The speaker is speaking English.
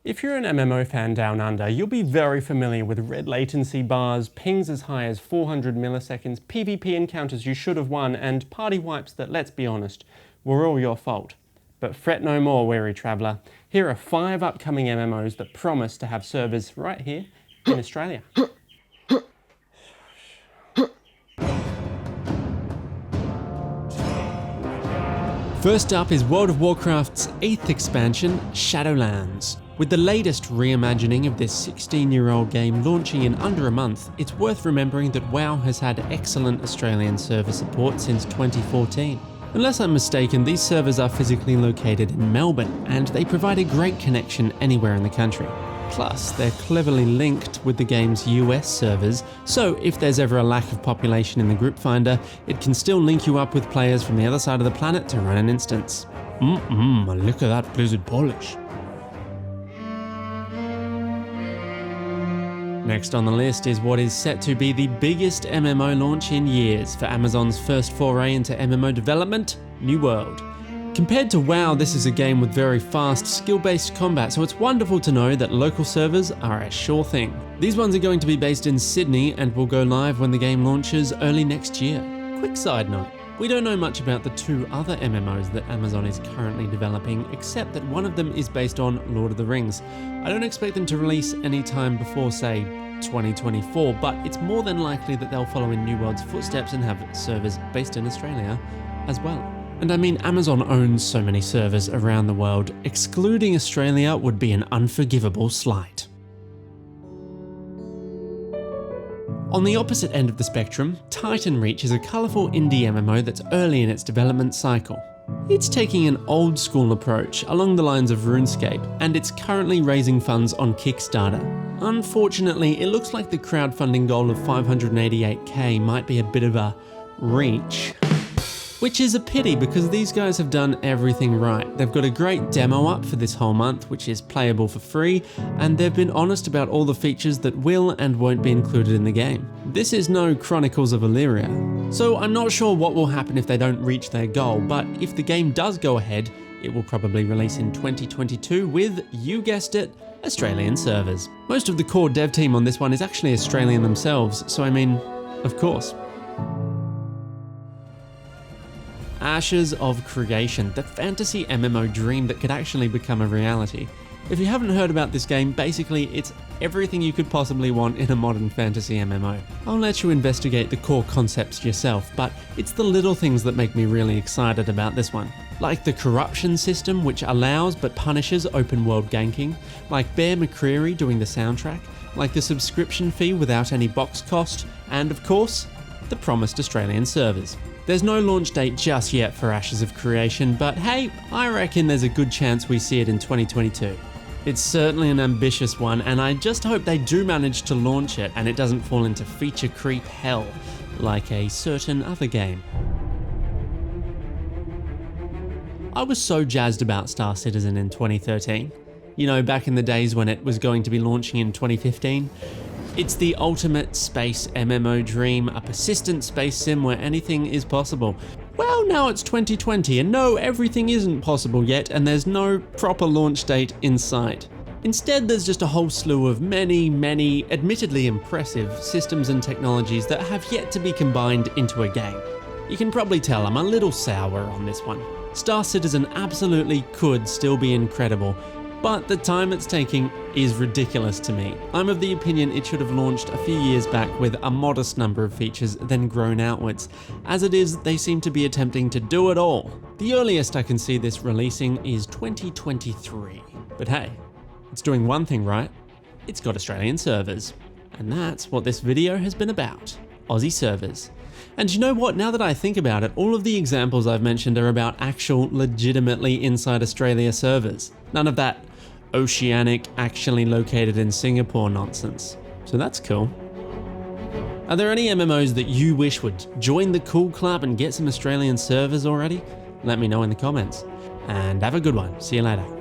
If you're an MMO fan down under, you'll be very familiar with red latency bars, pings as high as 400 milliseconds, PvP encounters you should have won, and party wipes that, let's be honest, were all your fault. But fret no more, weary traveller. Here are 5 upcoming MMOs that promise to have servers right here in Australia. First up is World of Warcraft's 8th expansion, Shadowlands. With the latest reimagining of this 16-year-old game launching in under a month, it's worth remembering that WoW has had excellent Australian server support since 2014. Unless I'm mistaken, these servers are physically located in Melbourne, and they provide a great connection anywhere in the country. Plus, they're cleverly linked with the game's US servers, so if there's ever a lack of population in the group finder, it can still link you up with players from the other side of the planet to run an instance. Look at that Blizzard polish. Next on the list is what is set to be the biggest MMO launch in years for Amazon's first foray into MMO development, New World. Compared to WoW, this is a game with very fast, skill-based combat, so it's wonderful to know that local servers are a sure thing. These ones are going to be based in Sydney and will go live when the game launches early next year. Quick side note, we don't know much about the 2 other MMOs that Amazon is currently developing, except that one of them is based on Lord of the Rings. I don't expect them to release any time before, say, 2024, but it's more than likely that they'll follow in New World's footsteps and have servers based in Australia as well. And I mean, Amazon owns so many servers around the world, excluding Australia would be an unforgivable slight. On the opposite end of the spectrum, TitanReach is a colourful indie MMO that's early in its development cycle. It's taking an old school approach along the lines of RuneScape, and it's currently raising funds on Kickstarter. Unfortunately, it looks like the crowdfunding goal of 588k might be a bit of a reach. Which is a pity because these guys have done everything right. They've got a great demo up for this whole month, which is playable for free, and they've been honest about all the features that will and won't be included in the game. This is no Chronicles of Illyria, so I'm not sure what will happen if they don't reach their goal, but if the game does go ahead, it will probably release in 2022 with, you guessed it, Australian servers. Most of the core dev team on this one is actually Australian themselves, so I mean, of course. Ashes of Creation, the fantasy MMO dream that could actually become a reality. If you haven't heard about this game, basically it's everything you could possibly want in a modern fantasy MMO. I'll let you investigate the core concepts yourself, but it's the little things that make me really excited about this one. Like the corruption system, which allows but punishes open world ganking, like Bear McCreary doing the soundtrack, like the subscription fee without any box cost, and of course, the promised Australian servers. There's no launch date just yet for Ashes of Creation, but hey, I reckon there's a good chance we see it in 2022. It's certainly an ambitious one, and I just hope they do manage to launch it and it doesn't fall into feature creep hell, like a certain other game. I was so jazzed about Star Citizen in 2013. You know, back in the days when it was going to be launching in 2015. It's the ultimate space MMO dream, a persistent space sim where anything is possible. Well, now it's 2020 and no, everything isn't possible yet and there's no proper launch date in sight. Instead, there's just a whole slew of many, admittedly impressive systems and technologies that have yet to be combined into a game. You can probably tell I'm a little sour on this one. Star Citizen absolutely could still be incredible, but the time it's taking is ridiculous to me. I'm of the opinion it should have launched a few years back with a modest number of features, then grown outwards. As it is, they seem to be attempting to do it all. The earliest I can see this releasing is 2023. But hey, it's doing one thing right. It's got Australian servers. And that's what this video has been about. Aussie servers. And you know what, now that I think about it, all of the examples I've mentioned are about actual, legitimately inside Australia servers. None of that oceanic, actually located in Singapore nonsense. So that's cool. Are there any MMOs that you wish would join the cool club and get some Australian servers already? Let me know in the comments. And have a good one. See you later.